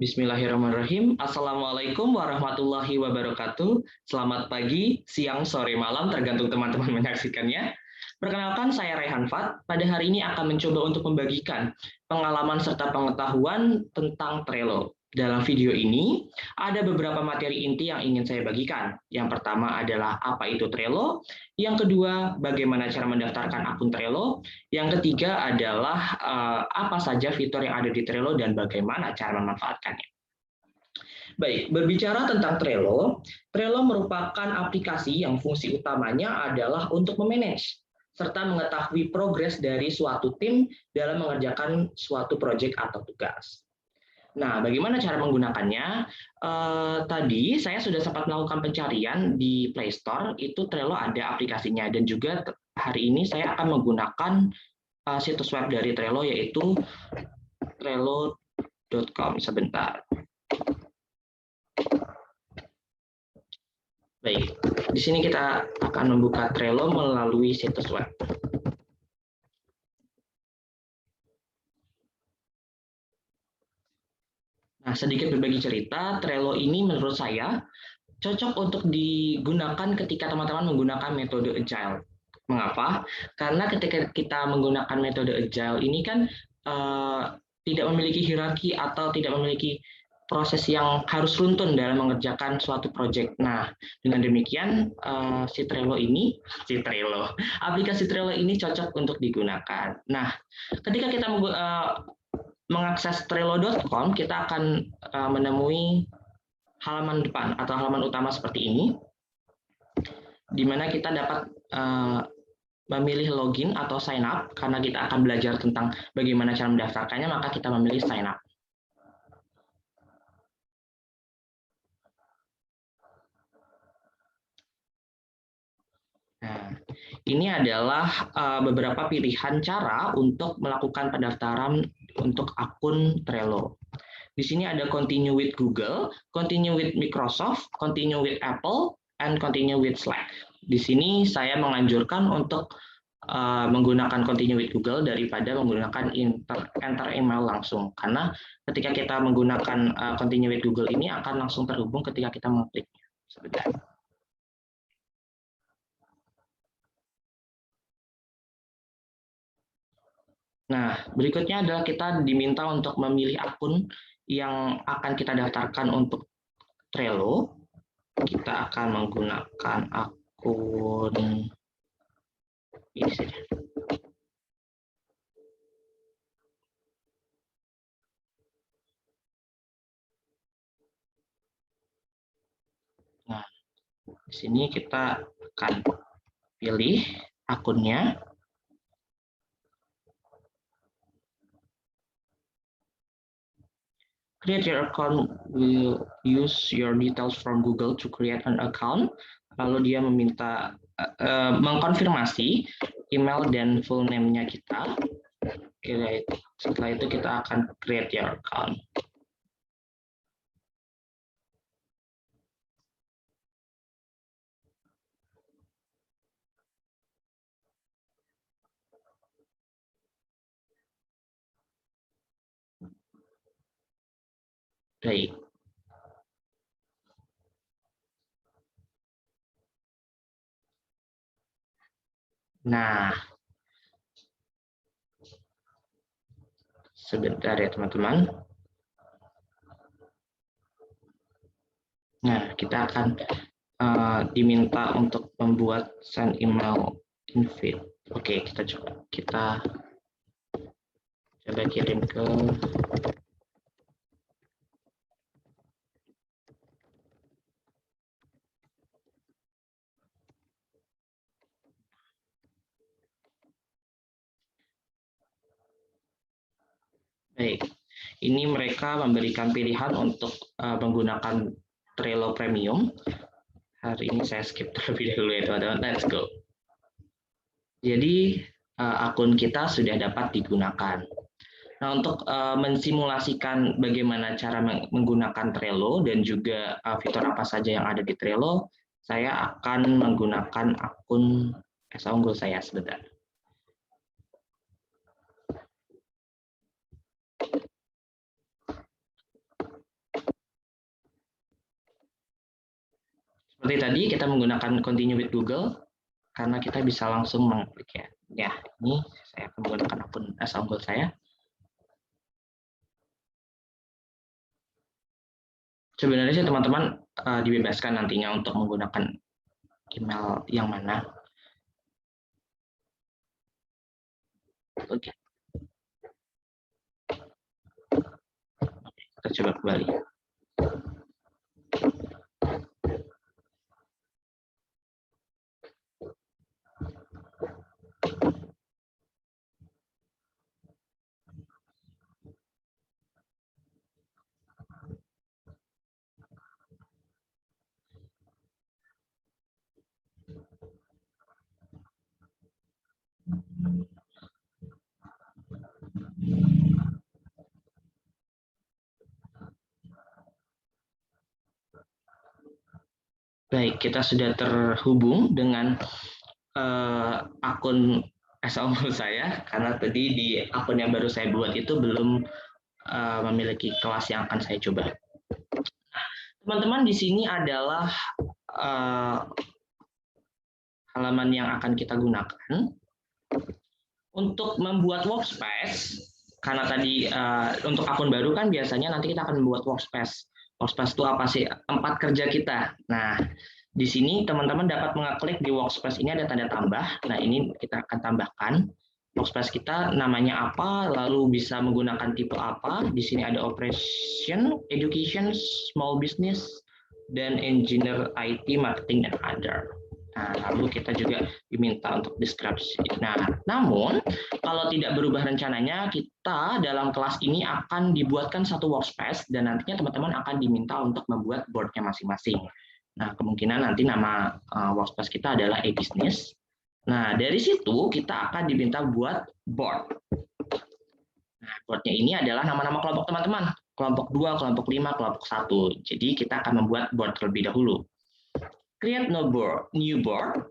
Bismillahirrahmanirrahim. Assalamualaikum warahmatullahi wabarakatuh. Selamat pagi, siang, sore, malam, tergantung teman-teman menyaksikannya. Perkenalkan, saya Rehan Fat. Pada hari ini akan mencoba untuk membagikan pengalaman serta pengetahuan tentang Trello. Dalam video ini, ada beberapa materi inti yang ingin saya bagikan. Yang pertama adalah apa itu Trello. Yang kedua, bagaimana cara mendaftarkan akun Trello. Yang ketiga adalah apa saja fitur yang ada di Trello dan bagaimana cara memanfaatkannya. Baik, berbicara tentang Trello, Trello merupakan aplikasi yang fungsi utamanya adalah untuk memanage serta mengetahui progres dari suatu tim dalam mengerjakan suatu proyek atau tugas. Nah, bagaimana cara menggunakannya? Tadi saya sudah sempat melakukan pencarian di Play Store, itu Trello ada aplikasinya, dan juga hari ini saya akan menggunakan situs web dari Trello, yaitu trello.com. Sebentar. Baik, di sini kita akan membuka Trello melalui situs web. Nah, sedikit berbagi cerita, Trello ini menurut saya cocok untuk digunakan ketika teman-teman menggunakan metode Agile. Mengapa? Karena ketika kita menggunakan metode Agile ini kan tidak memiliki hierarki atau tidak memiliki proses yang harus runtun dalam mengerjakan suatu proyek. Nah, dengan demikian aplikasi Trello ini cocok untuk digunakan. Nah, ketika kita mengakses Trello.com, kita akan menemui halaman depan atau halaman utama seperti ini, di mana kita dapat memilih login atau sign up. Karena kita akan belajar tentang bagaimana cara mendaftarkannya, maka kita memilih sign up. Nah, ini adalah beberapa pilihan cara untuk melakukan pendaftaran untuk akun Trello. Di sini ada continue with Google, continue with Microsoft, continue with Apple, and continue with Slack. Di sini saya menganjurkan untuk menggunakan continue with Google daripada menggunakan enter email langsung. Karena ketika kita menggunakan continue with Google ini akan langsung terhubung ketika kita mengkliknya. Sebentar. Nah, berikutnya adalah kita diminta untuk memilih akun yang akan kita daftarkan untuk Trello. Kita akan menggunakan akun ini saja. Nah, di sini kita akan pilih akunnya. Create your account will use your details from Google to create an account. Lalu dia meminta mengkonfirmasi email dan full name-nya kita. Setelah itu kita akan create your account. Baik. Nah, sebentar ya teman-teman. Nah, kita akan diminta untuk membuat send email invite. Oke, kita coba kirim ke baik. Ini mereka memberikan pilihan untuk menggunakan Trello Premium. Hari ini saya skip terlebih dahulu ya teman-teman. Let's go. Jadi akun kita sudah dapat digunakan. Nah, untuk mensimulasikan bagaimana cara menggunakan Trello dan juga fitur apa saja yang ada di Trello, saya akan menggunakan akun Esa Unggul saya sebentar. Seperti tadi kita menggunakan continue with Google karena kita bisa langsung mengklik ya. Ya, ini saya akan menggunakan akun Google saya. Sebenarnya sih teman-teman dibebaskan nantinya untuk menggunakan email yang mana. Oke. Kita coba kembali. Baik, kita sudah terhubung dengan akun Google saya karena tadi di akun yang baru saya buat itu belum memiliki kelas yang akan saya coba. Teman-teman, di sini adalah halaman yang akan kita gunakan untuk membuat workspace. Karena tadi untuk akun baru kan biasanya nanti kita akan membuat workspace. Workspace itu apa sih? Tempat kerja kita. Nah, di sini teman-teman dapat mengeklik di workspace ini ada tanda tambah. Nah, ini kita akan tambahkan. Workspace kita namanya apa, lalu bisa menggunakan tipe apa. Di sini ada operation, education, small business, dan engineer, IT, marketing, dan other. Nah, lalu kita juga diminta untuk deskripsi. Nah, namun kalau tidak berubah rencananya, kita dalam kelas ini akan dibuatkan satu workspace dan nantinya teman-teman akan diminta untuk membuat board-nya masing-masing. Nah, kemungkinan nanti nama workspace kita adalah e-business. Nah, dari situ kita akan diminta buat board. Nah, board-nya ini adalah nama-nama kelompok teman-teman. Kelompok 2, kelompok 5, kelompok 1. Jadi kita akan membuat board terlebih dahulu. Create new board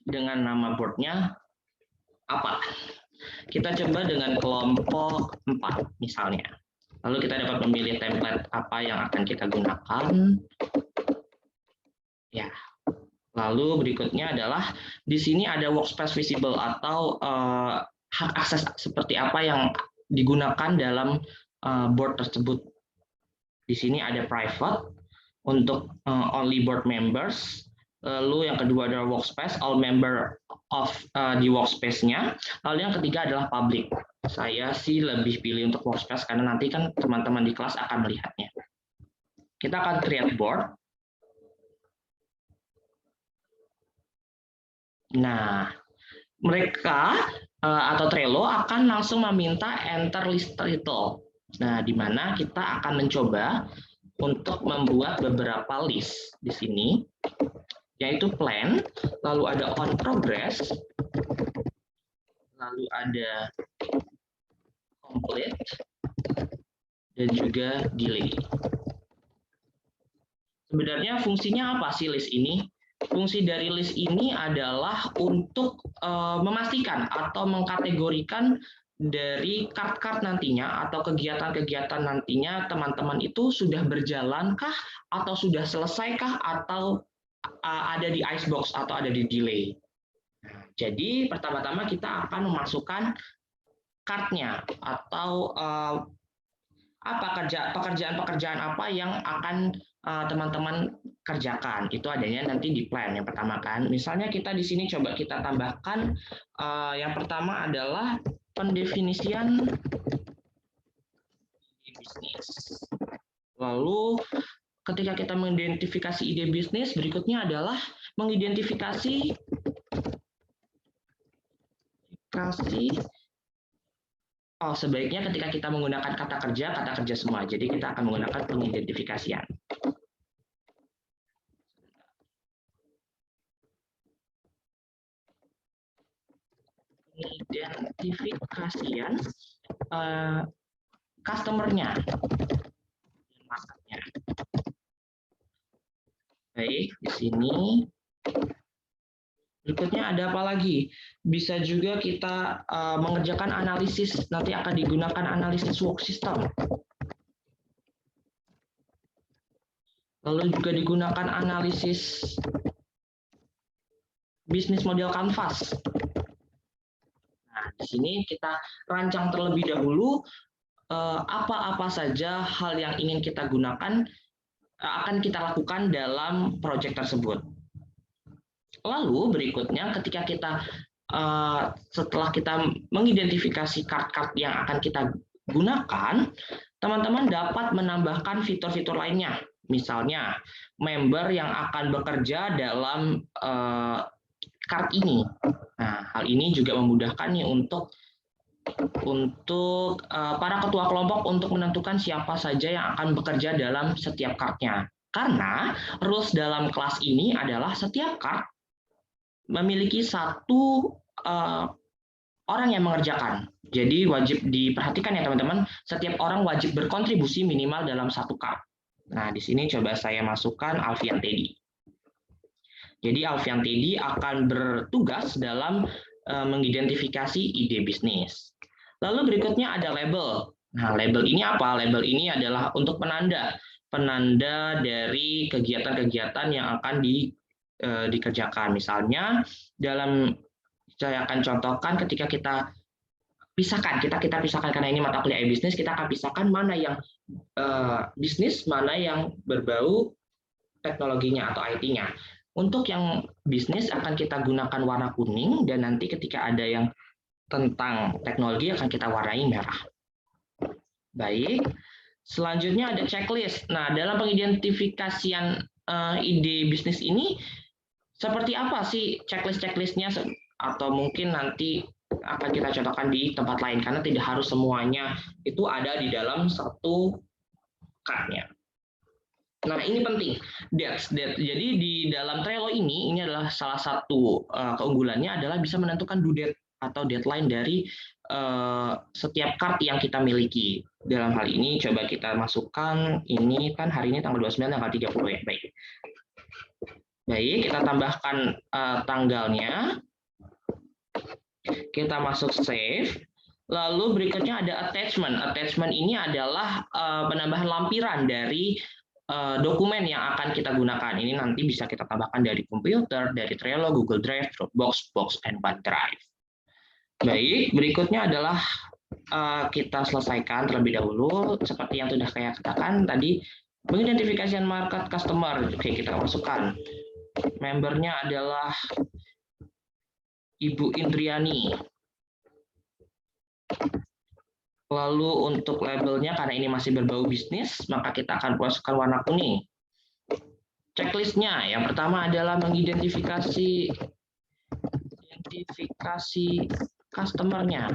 dengan nama board-nya apa? Kita coba dengan kelompok 4 misalnya. Lalu kita dapat memilih template apa yang akan kita gunakan. Ya. Lalu berikutnya adalah di sini ada workspace visible atau hak akses seperti apa yang digunakan dalam board tersebut. Di sini ada private untuk only board members. Lalu yang kedua adalah workspace, all member of di workspace-nya. Lalu yang ketiga adalah public. Saya sih lebih pilih untuk workspace karena nanti kan teman-teman di kelas akan melihatnya. Kita akan create board. Nah, mereka atau Trello akan langsung meminta enter list title. Nah, di mana kita akan mencoba untuk membuat beberapa list di sini, yaitu plan, lalu ada on progress, lalu ada complete, dan juga delay. Sebenarnya fungsinya apa sih list ini? Fungsi dari list ini adalah untuk memastikan atau mengkategorikan dari card-card nantinya atau kegiatan-kegiatan nantinya teman-teman itu sudah berjalankah atau sudah selesaikah atau ada di icebox atau ada di delay. Nah, jadi pertama-tama kita akan memasukkan card-nya atau pekerjaan-pekerjaan apa yang akan teman-teman kerjakan. Itu adanya nanti di plan yang pertama kan. Misalnya kita di sini coba kita tambahkan yang pertama adalah pendefinisian ide bisnis. Lalu ketika kita mengidentifikasi ide bisnis, berikutnya adalah mengidentifikasi sebaiknya ketika kita menggunakan kata kerja semua. Jadi kita akan menggunakan pengidentifikasian. Identifikasian customer-nya, marketnya. Baik, di sini. Berikutnya ada apa lagi? Bisa juga kita mengerjakan analisis, nanti akan digunakan analisis work system. Lalu juga digunakan analisis bisnis model Canvas. Nah, di sini kita rancang terlebih dahulu apa-apa saja hal yang ingin kita gunakan akan kita lakukan dalam proyek tersebut. Lalu berikutnya ketika kita setelah kita mengidentifikasi kart-kart yang akan kita gunakan, teman-teman dapat menambahkan fitur-fitur lainnya. Misalnya, member yang akan bekerja dalam kart ini. Nah, hal ini juga memudahkan nih untuk para ketua kelompok untuk menentukan siapa saja yang akan bekerja dalam setiap kartnya. Karena rules dalam kelas ini adalah setiap kart memiliki satu orang yang mengerjakan. Jadi wajib diperhatikan ya teman-teman, setiap orang wajib berkontribusi minimal dalam satu kart. Nah, di sini coba saya masukkan Alfian Teddy. Jadi Alfian Teddy akan bertugas dalam mengidentifikasi ide bisnis. Lalu berikutnya ada label. Nah, label ini apa? Label ini adalah untuk penanda dari kegiatan-kegiatan yang akan dikerjakan. Misalnya saya akan contohkan ketika kita pisahkan, kita pisahkan karena ini mata kuliah bisnis, kita akan pisahkan mana yang bisnis, mana yang berbau teknologinya atau IT-nya. Untuk yang bisnis akan kita gunakan warna kuning, dan nanti ketika ada yang tentang teknologi akan kita warnai merah. Baik, selanjutnya ada checklist. Nah, dalam pengidentifikasian ide bisnis ini, seperti apa sih checklist-checklistnya? Atau mungkin nanti akan kita contohkan di tempat lain, karena tidak harus semuanya itu ada di dalam satu card-nya. Nah, ini penting. Jadi di dalam Trello ini adalah salah satu keunggulannya adalah bisa menentukan due date atau deadline dari setiap card yang kita miliki. Dalam hal ini coba kita masukkan, ini kan hari ini tanggal 29, tanggal 30 ya. Baik, kita tambahkan tanggalnya. Kita masuk save. Lalu berikutnya ada attachment. Attachment ini adalah penambahan lampiran dari dokumen yang akan kita gunakan. Ini nanti bisa kita tambahkan dari komputer, dari Trello, Google Drive, Dropbox, Box, and OneDrive. Baik, berikutnya adalah kita selesaikan terlebih dahulu seperti yang sudah saya katakan tadi, mengidentifikasi market customer. Oke, kita masukkan. Membernya adalah Ibu Indriani. Lalu untuk labelnya, karena ini masih berbau bisnis, maka kita akan masukkan warna kuning. Checklistnya, yang pertama adalah mengidentifikasi customer-nya.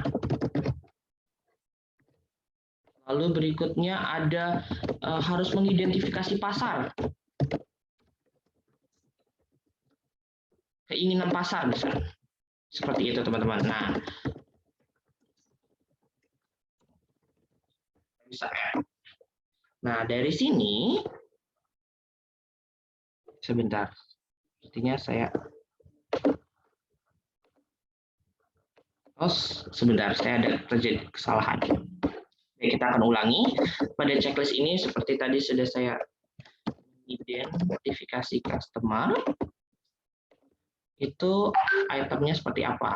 Lalu berikutnya ada harus mengidentifikasi pasar. Keinginan pasar misalnya. Seperti itu teman-teman. Nah, bisa ya. Nah, dari sini sebentar. Sepertinya saya sebentar, saya ada terjadi kesalahan. Oke, kita akan ulangi. Pada checklist ini seperti tadi sudah saya identifikasi customer. Itu itemnya seperti apa.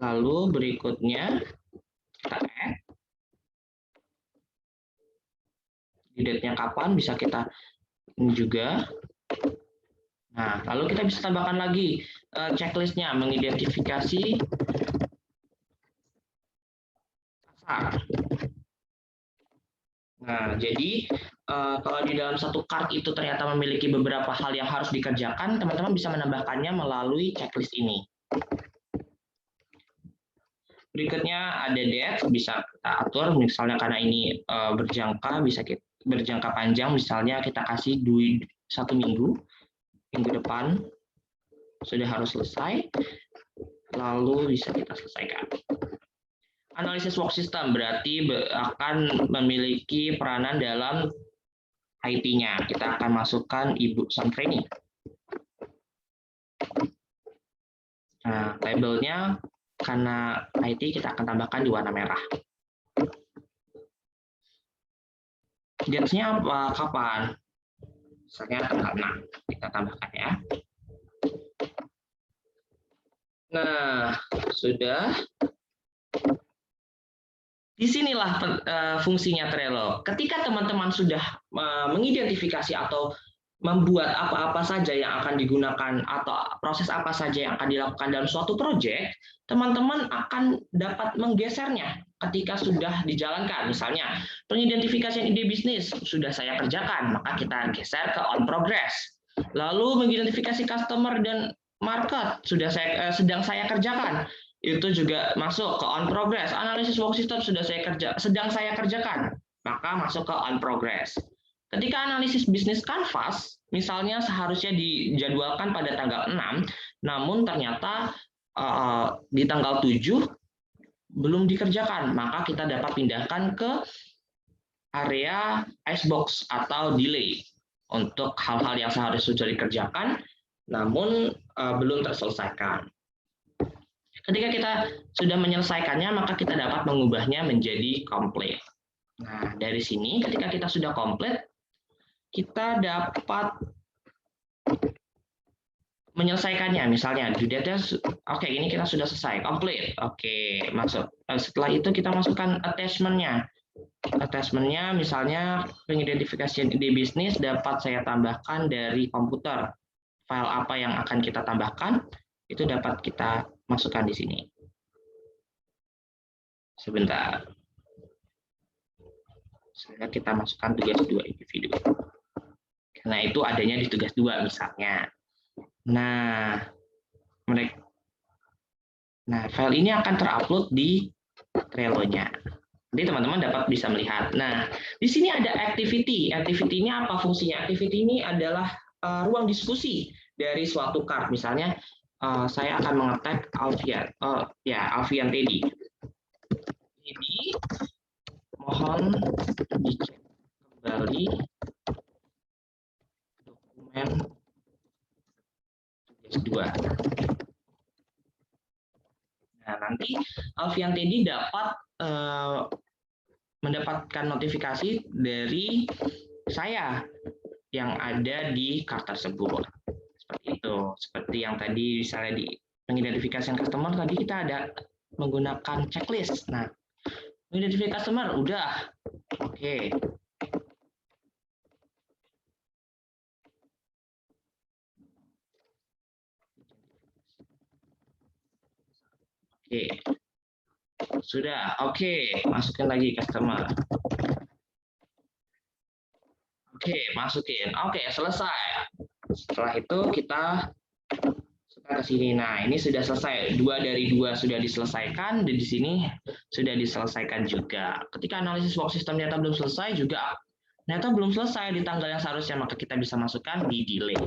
Lalu berikutnya kita add. Date-nya kapan bisa kita ini juga. Nah, lalu kita bisa tambahkan lagi checklistnya, mengidentifikasi pasar. Nah, jadi kalau di dalam satu card itu ternyata memiliki beberapa hal yang harus dikerjakan, teman-teman bisa menambahkannya melalui checklist ini. Berikutnya ada date, bisa kita atur, misalnya karena ini berjangka, bisa kita berjangka panjang, misalnya kita kasih 1 minggu, minggu depan sudah harus selesai, lalu bisa kita selesaikan. Analisis work system berarti akan memiliki peranan dalam IT-nya. Kita akan masukkan Ibu Sanfreni. Nah, labelnya karena IT kita akan tambahkan di warna merah. Dates-nya apa? Kapan? Misalnya tanggal 6. Kita tambahkan ya. Nah, sudah. Disinilah fungsinya Trello. Ketika teman-teman sudah mengidentifikasi atau membuat apa-apa saja yang akan digunakan atau proses apa saja yang akan dilakukan dalam suatu proyek, teman-teman akan dapat menggesernya ketika sudah dijalankan. Misalnya, pengidentifikasian ide bisnis sudah saya kerjakan, maka kita geser ke on progress. Lalu mengidentifikasi customer dan market sudah sedang saya kerjakan, itu juga masuk ke on progress. Analisis work system sedang saya kerjakan, maka masuk ke on progress. Ketika analisis bisnis kanvas, misalnya seharusnya dijadwalkan pada tanggal 6, namun ternyata di tanggal 7 belum dikerjakan, maka kita dapat pindahkan ke area icebox atau delay untuk hal-hal yang seharusnya sudah dikerjakan, namun belum terselesaikan. Ketika kita sudah menyelesaikannya, maka kita dapat mengubahnya menjadi komplit. Nah, dari sini ketika kita sudah komplit, kita dapat menyelesaikannya. Misalnya, due date-nya, oke, ini kita sudah selesai, komplit. Oke, masuk. Setelah itu kita masukkan attachment-nya. Attachment-nya misalnya pengidentifikasian ide bisnis dapat saya tambahkan dari komputer. File apa yang akan kita tambahkan, itu dapat kita masukkan di sini. Sebentar. Misalnya kita masukkan tugas 2 individu. Karena itu adanya di tugas 2 misalnya. Nah, file ini akan terupload di Trello-nya. Nanti teman-teman dapat bisa melihat. Nah, di sini ada activity. Activity ini apa fungsinya? Activity ini adalah ruang diskusi dari suatu card. Misalnya, saya akan mengetek Alfian Teddy. Jadi, mohon dicek kembali dokumen tugas 2. Nah, nanti Alfian Teddy dapat mendapatkan notifikasi dari saya yang ada di card tersebut. Seperti itu. Seperti yang tadi misalnya di pengidentifikasian customer, tadi kita ada menggunakan checklist. Nah, mengidentifikasi customer, udah. Oke. Oke. Sudah, oke. Masukin lagi customer. Oke, masukin. Oke, selesai. Setelah itu kita ke sini. Nah, ini sudah selesai. 2 dari 2 sudah diselesaikan, dan di sini sudah diselesaikan juga. Ketika analisis work system ternyata belum selesai juga, ternyata belum selesai di tanggal yang seharusnya, maka kita bisa masukkan di delay.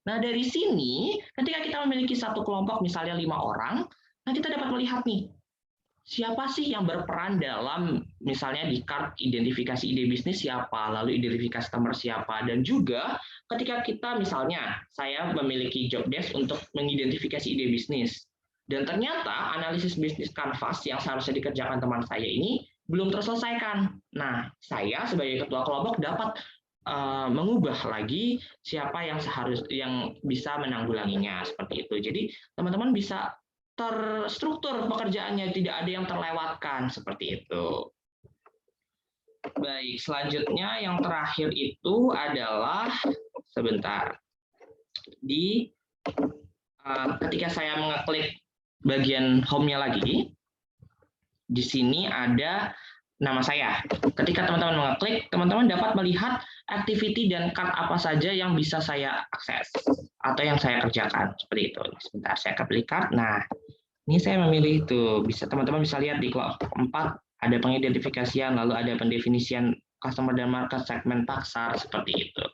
Nah, dari sini, ketika kita memiliki satu kelompok, misalnya 5 orang, nah kita dapat melihat nih, siapa sih yang berperan dalam misalnya di card identifikasi ide bisnis siapa, lalu identifikasi customer siapa, dan juga ketika kita misalnya saya memiliki job desk untuk mengidentifikasi ide bisnis, dan ternyata analisis bisnis kanvas yang seharusnya dikerjakan teman saya ini belum terselesaikan. Nah, saya sebagai ketua kelompok dapat mengubah lagi siapa yang bisa menanggulanginya seperti itu. Jadi teman-teman bisa terstruktur pekerjaannya, tidak ada yang terlewatkan seperti itu. Baik, selanjutnya yang terakhir itu adalah sebentar. Ketika saya mengeklik bagian home-nya lagi, di sini ada nama saya. Ketika teman-teman mengeklik, teman-teman dapat melihat activity dan card apa saja yang bisa saya akses atau yang saya kerjakan seperti itu. Sebentar, saya klik card. Nah, ini saya memilih itu. Teman-teman bisa lihat di kelompok 4 ada pengidentifikasian, lalu ada pendefinisian customer dan market segmen pasar seperti itu.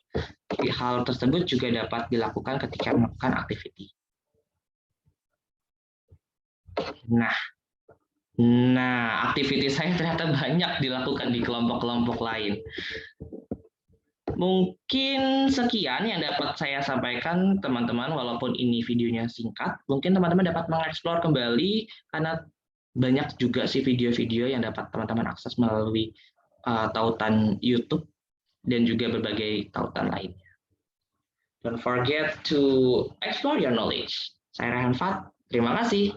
Jadi, hal tersebut juga dapat dilakukan ketika melakukan activity. Nah, activity saya ternyata banyak dilakukan di kelompok-kelompok lain. Mungkin sekian yang dapat saya sampaikan, teman-teman, walaupun ini videonya singkat, mungkin teman-teman dapat mengeksplor kembali, karena banyak juga sih video-video yang dapat teman-teman akses melalui tautan YouTube. dan juga berbagai tautan lainnya. Don't forget to explore your knowledge. Saya Rehan Fat, terima kasih.